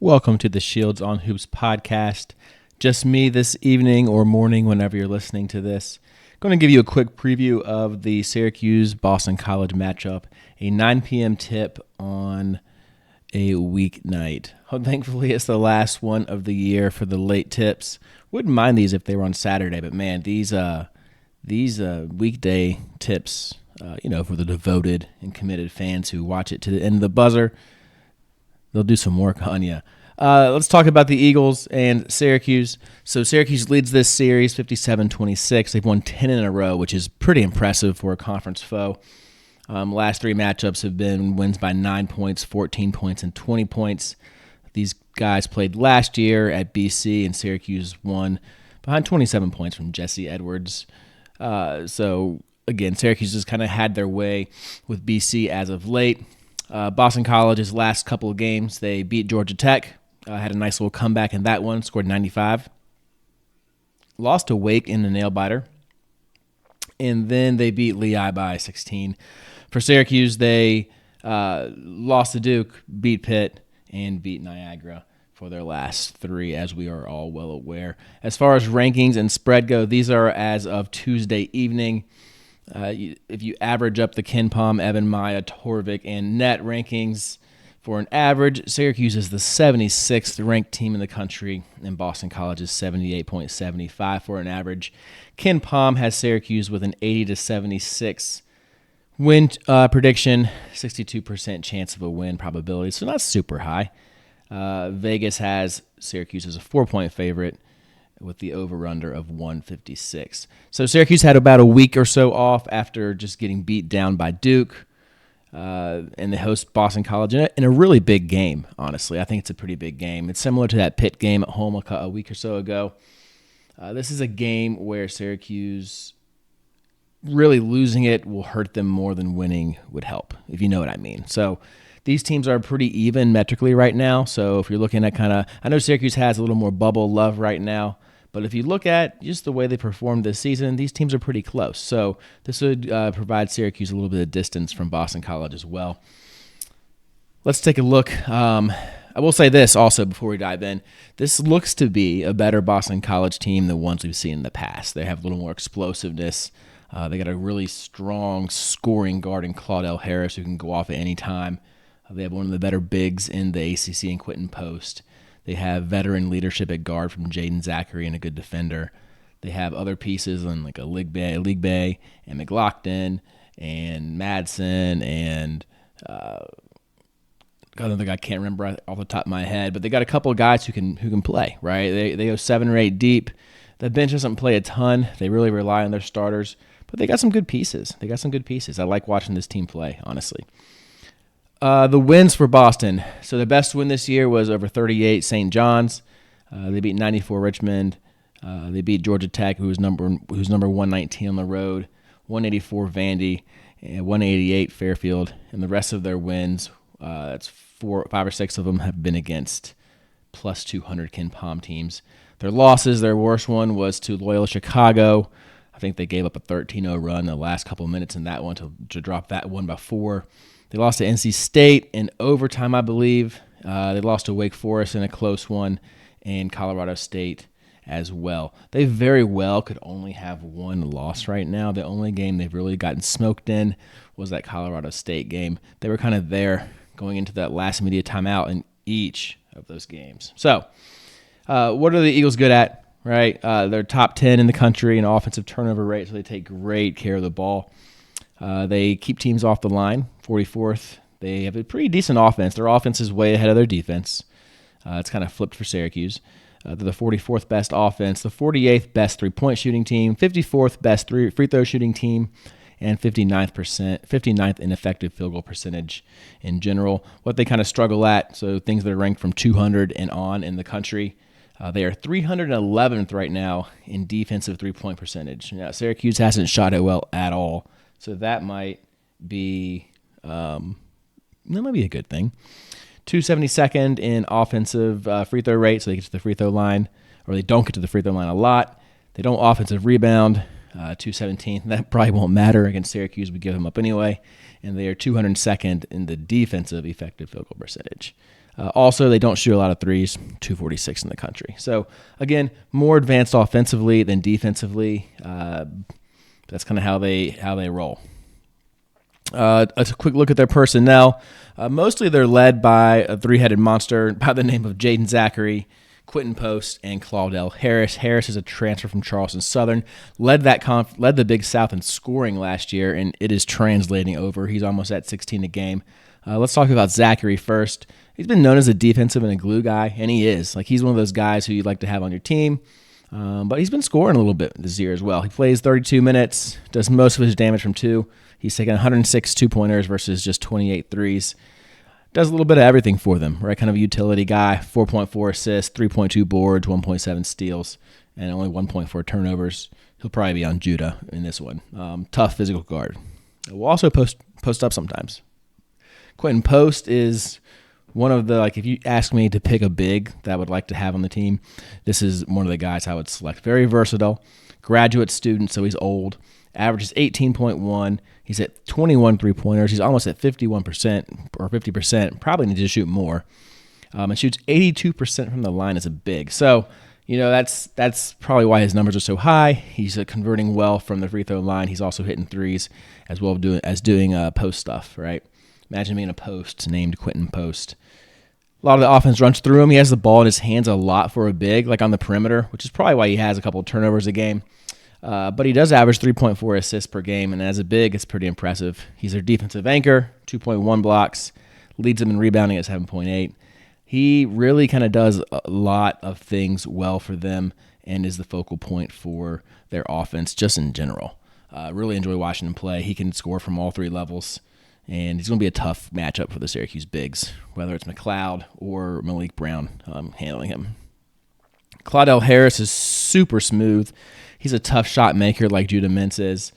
Welcome to the Shields on Hoops podcast. Just me this evening or morning whenever you're listening to this. Going to give you a quick preview of the Syracuse-Boston College matchup, a 9 p.m. tip on a weeknight. Thankfully, it's the last one of the year for the late tips. Wouldn't mind these if they were on Saturday, but man, these weekday tips, for the devoted and committed fans who watch it to the end of the buzzer, they'll do some work on you. Let's talk about the Eagles and Syracuse. So Syracuse leads this series 57-26. They've won 10 in a row, which is pretty impressive for a conference foe. Last three matchups have been wins by 9 points, 14 points, and 20 points. These guys played last year at BC, and Syracuse won behind 27 points from Jesse Edwards. So, again, Syracuse has kind of had their way with BC as of late. Boston College's last couple of games, they beat Georgia Tech, had a nice little comeback in that one, scored 95. Lost to Wake in the nail-biter, and then they beat Lehigh by 16. For Syracuse, they lost to Duke, beat Pitt, and beat Niagara for their last three, as we are all well aware. As far as rankings and spread go, these are as of Tuesday evening. If you average up the KenPom, Evan Maya, Torvik, and net rankings for an average, Syracuse is the 76th ranked team in the country, and Boston College is 78.75 for an average. KenPom has Syracuse with an 80-76 win prediction, 62% chance of a win probability, so not super high. Vegas has Syracuse as a 4-point favorite, with the over-under of 156. So Syracuse had about a week or so off after just getting beat down by Duke, and they host Boston College in a really big game, honestly. I think it's a pretty big game. It's similar to that Pitt game at home a week or so ago. This is a game where Syracuse really losing it will hurt them more than winning would help, if you know what I mean. So these teams are pretty even metrically right now. So if you're looking at I know Syracuse has a little more bubble love right now, but if you look at just the way they performed this season, these teams are pretty close. So this would provide Syracuse a little bit of distance from Boston College as well. Let's take a look. I will say this also before we dive in. This looks to be a better Boston College team than ones we've seen in the past. They have a little more explosiveness. They got a really strong scoring guard in Claudel Harris who can go off at any time. They have one of the better bigs in the ACC in Quentin Post. They have veteran leadership at guard from Jaden Zachary and a good defender. They have other pieces on like a League Bay and McLaughlin and Madsen and another thing I can't remember off the top of my head, but they got a couple of guys who can play, right? They go 7 or 8 deep. The bench doesn't play a ton. They really rely on their starters, but they got some good pieces. I like watching this team play, honestly. The wins for Boston. So the best win this year was over 38 St. John's. They beat 94 Richmond. They beat Georgia Tech, who's number 119 on the road, 184 Vandy, and 188 Fairfield. And the rest of their wins, that's 5 or 6 of them have been against plus 200 KenPom teams. Their losses, their worst one was to Loyola Chicago. I think they gave up a 13-0 run in the last couple of minutes in that one to drop that one by 4. They lost to NC State in overtime, I believe. They lost to Wake Forest in a close one, and Colorado State as well. They very well could only have one loss right now. The only game they've really gotten smoked in was that Colorado State game. They were kind of there going into that last media timeout in each of those games. So what are the Eagles good at, right? They're top 10 in the country in offensive turnover rate, so they take great care of the ball. They keep teams off the line, 44th. They have a pretty decent offense. Their offense is way ahead of their defense. It's kind of flipped for Syracuse. They're the 44th best offense, the 48th best three-point shooting team, 54th best free throw shooting team, and 59th in effective field goal percentage in general. What they kind of struggle at, so things that are ranked from 200 and on in the country, they are 311th right now in defensive three-point percentage. Now, Syracuse hasn't shot it well at all. So that might be a good thing. 272nd in offensive free throw rate, so they get to the free throw line, or they don't get to the free throw line a lot. They don't offensive rebound, 217th. That probably won't matter against Syracuse. We give them up anyway. And they are 202nd in the defensive effective field goal percentage. Also, they don't shoot a lot of threes, 246 in the country. So, again, more advanced offensively than defensively. That's kind of how they roll. A quick look at their personnel. Mostly they're led by a three-headed monster by the name of Jaden Zachary, Quentin Post, and Claudell Harris. Harris is a transfer from Charleston Southern. Led the Big South in scoring last year, and it is translating over. He's almost at 16 a game. Let's talk about Zachary first. He's been known as a defensive and a glue guy, and he is. He's one of those guys who you'd like to have on your team. But he's been scoring a little bit this year as well. He plays 32 minutes, does most of his damage from two. He's taken 106 two-pointers versus just 28 threes. Does a little bit of everything for them, right? Kind of a utility guy, 4.4 assists, 3.2 boards, 1.7 steals, and only 1.4 turnovers. He'll probably be on Judah in this one. Tough physical guard. We'll also post up sometimes. Quentin Post is one of the, if you ask me to pick a big that I would like to have on the team, this is one of the guys I would select. Very versatile, graduate student, so he's old. Averages 18.1. He's at 21 three-pointers. He's almost at 51% or 50%. Probably needs to shoot more. And shoots 82% from the line as a big. So, that's probably why his numbers are so high. He's converting well from the free throw line. He's also hitting threes as well as doing post stuff, right? Imagine being a post named Quentin Post. A lot of the offense runs through him. He has the ball in his hands a lot for a big, on the perimeter, which is probably why he has a couple of turnovers a game. But he does average 3.4 assists per game, and as a big, it's pretty impressive. He's their defensive anchor, 2.1 blocks, leads them in rebounding at 7.8. He really kind of does a lot of things well for them and is the focal point for their offense just in general. Really enjoy watching him play. He can score from all three levels, and he's going to be a tough matchup for the Syracuse bigs, whether it's McLeod or Malik Brown handling him. Claudell Harris is super smooth. He's a tough shot maker like Judah Mintz is.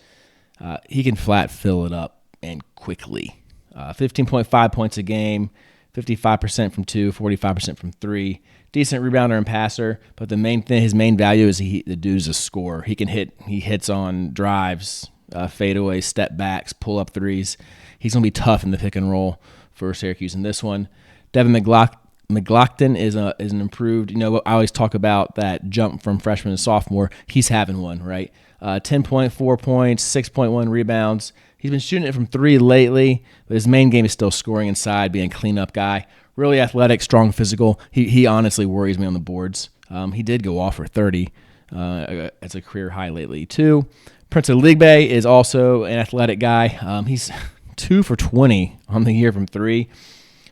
He can flat fill it up and quickly. 15.5 points a game, 55% from two, 45% from three. Decent rebounder and passer, but his main value is the dude's a scorer. He hits on drives, fadeaways, step backs, pull up threes. He's going to be tough in the pick and roll for Syracuse in this one. Devin McGlockton is an improved, I always talk about that jump from freshman to sophomore. He's having one, right? 10.4 points, 6.1 rebounds. He's been shooting it from three lately, but his main game is still scoring inside, being a cleanup guy. Really athletic, strong, physical. He honestly worries me on the boards. He did go off for 30. It's a career high lately, too. Prince Aligbe is also an athletic guy. He's 2 for 20 on the year from three,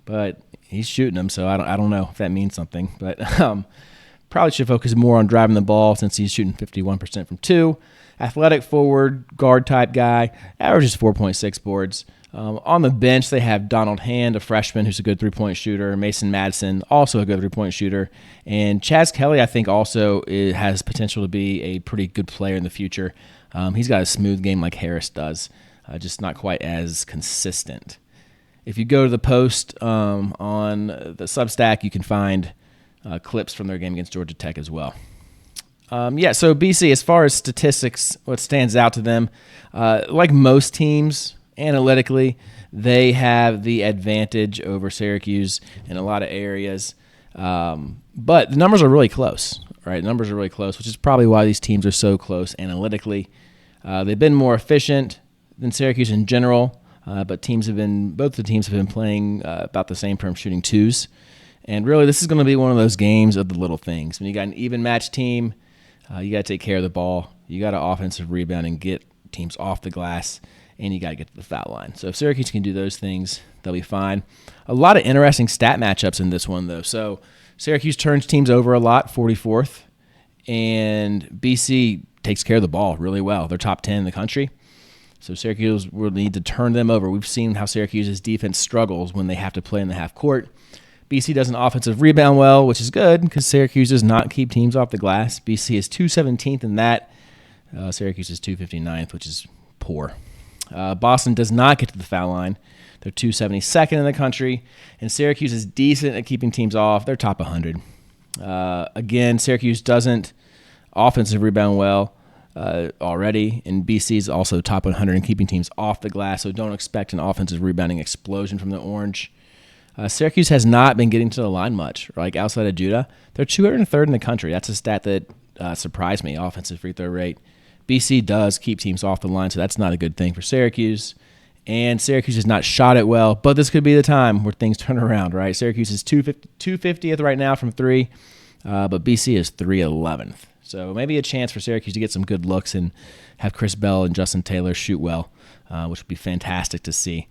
but he's shooting them, so I don't know if that means something. But probably should focus more on driving the ball since he's shooting 51% from two. Athletic forward, guard-type guy, averages 4.6 boards. On the bench, they have Donald Hand, a freshman who's a good three-point shooter. Mason Madsen, also a good three-point shooter. And Chaz Kelly, I think, also has potential to be a pretty good player in the future. He's got a smooth game like Harris does, just not quite as consistent. If you go to the post on the Substack, you can find clips from their game against Georgia Tech as well. So BC, as far as statistics, what stands out to them, like most teams, analytically, they have the advantage over Syracuse in a lot of areas. But the numbers are really close, right? The numbers are really close, which is probably why these teams are so close analytically. They've been more efficient than Syracuse in general. But both the teams have been playing about the same from shooting twos. And really, this is going to be one of those games of the little things. When you got an even match team, you got to take care of the ball. You got to offensive rebound and get teams off the glass, and you got to get to the foul line. So if Syracuse can do those things, they'll be fine. A lot of interesting stat matchups in this one, though. So Syracuse turns teams over a lot, 44th, and BC takes care of the ball really well. They're top 10 in the country. So Syracuse will need to turn them over. We've seen how Syracuse's defense struggles when they have to play in the half court. BC does an offensive rebound well, which is good because Syracuse does not keep teams off the glass. BC is 217th in that. Syracuse is 259th, which is poor. Boston does not get to the foul line. They're 272nd in the country. And Syracuse is decent at keeping teams off. They're top 100. Again, Syracuse doesn't offensive rebound well already. And BC is also top 100 in keeping teams off the glass. So don't expect an offensive rebounding explosion from the Orange. Syracuse has not been getting to the line much, like outside of Judah. They're 203rd in the country. That's a stat that surprised me, offensive free throw rate. BC does keep teams off the line, so that's not a good thing for Syracuse. And Syracuse has not shot it well, but this could be the time where things turn around, right? Syracuse is 250th right now from three, but BC is 311th. So maybe a chance for Syracuse to get some good looks and have Chris Bell and Justin Taylor shoot well, which would be fantastic to see.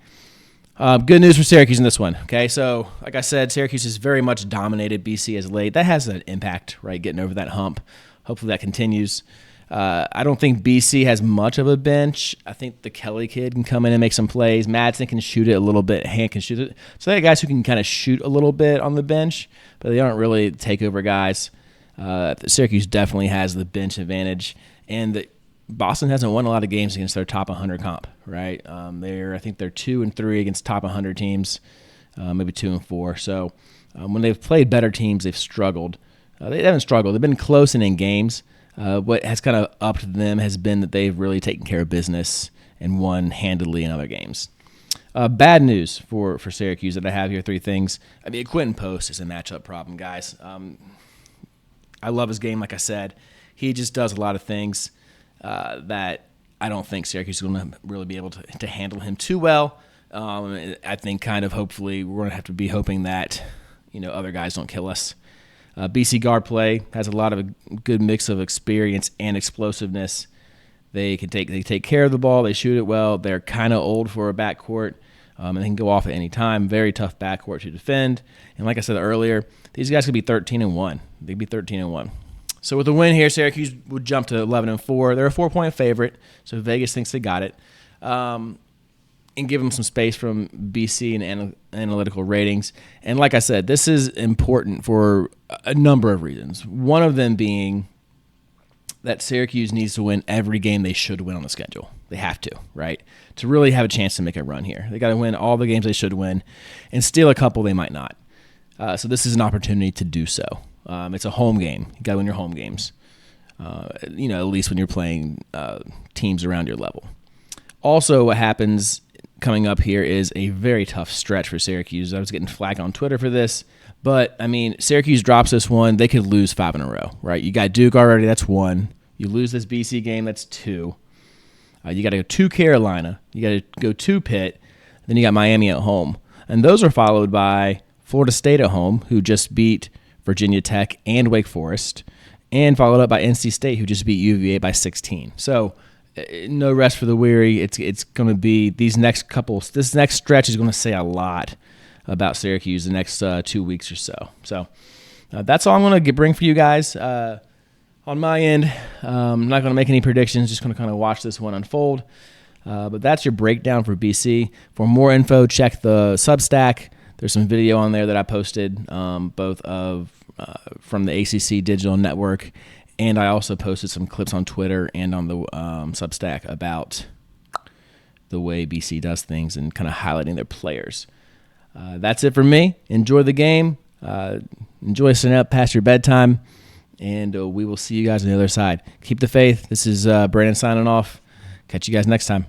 Good news for Syracuse in this one. Okay, so like I said, Syracuse has very much dominated BC as late. That has an impact, right, getting over that hump. Hopefully that continues. I don't think BC has much of a bench. I think the Kelly kid can come in and make some plays. Madsen can shoot it a little bit. Hand can shoot it. So they got guys who can kind of shoot a little bit on the bench, but they aren't really takeover guys. Syracuse definitely has the bench advantage, and Boston hasn't won a lot of games against their top 100 comp, right? I think they're 2-3 against top 100 teams, maybe 2-4. So when they've played better teams, they've struggled. They haven't struggled. They've been close and in games. What has kind of upped them has been that they've really taken care of business and won handily in other games. Bad news for Syracuse that I have here, three things. I mean, Quentin Post is a matchup problem, guys. I love his game, like I said. He just does a lot of things that I don't think Syracuse is going to really be able to handle him too well. I think kind of hopefully we're going to have to be hoping that other guys don't kill us. BC guard play has a lot of a good mix of experience and explosiveness. They take care of the ball. They shoot it well. They're kind of old for a backcourt, and they can go off at any time. Very tough backcourt to defend. And like I said earlier, these guys could be 13-1. They'd be 13-1. So with the win here, Syracuse would jump to 11-4. They're a 4-point favorite, so Vegas thinks they got it. And give them some space from BC and analytical ratings. And like I said, this is important for a number of reasons. One of them being that Syracuse needs to win every game they should win on the schedule. They have to, right? To really have a chance to make a run here. They got to win all the games they should win and steal a couple they might not. So this is an opportunity to do so. It's a home game. You got to win your home games, at least when you're playing teams around your level. Also, what happens coming up here is a very tough stretch for Syracuse. I was getting flagged on Twitter for this, but I mean, Syracuse drops this one, they could lose 5 in a row, right? You got Duke already, that's 1. You lose this BC game, that's 2. You got to go to Carolina, you got to go to Pitt, then you got Miami at home, and those are followed by Florida State at home, who just beat Virginia Tech and Wake Forest, and followed up by NC State, who just beat UVA by 16. So no rest for the weary. It's going to be this next stretch is going to say a lot about Syracuse the next 2 weeks or so. So that's all I'm going to bring for you guys. On my end, I'm not going to make any predictions, just going to kind of watch this one unfold. But that's your breakdown for BC. For more info, check the Substack. There's some video on there that I posted, both from the ACC Digital Network, and I also posted some clips on Twitter and on the Substack about the way BC does things and kind of highlighting their players. That's it for me. Enjoy the game. Enjoy sitting up past your bedtime, and we will see you guys on the other side. Keep the faith. This is Brandon signing off. Catch you guys next time.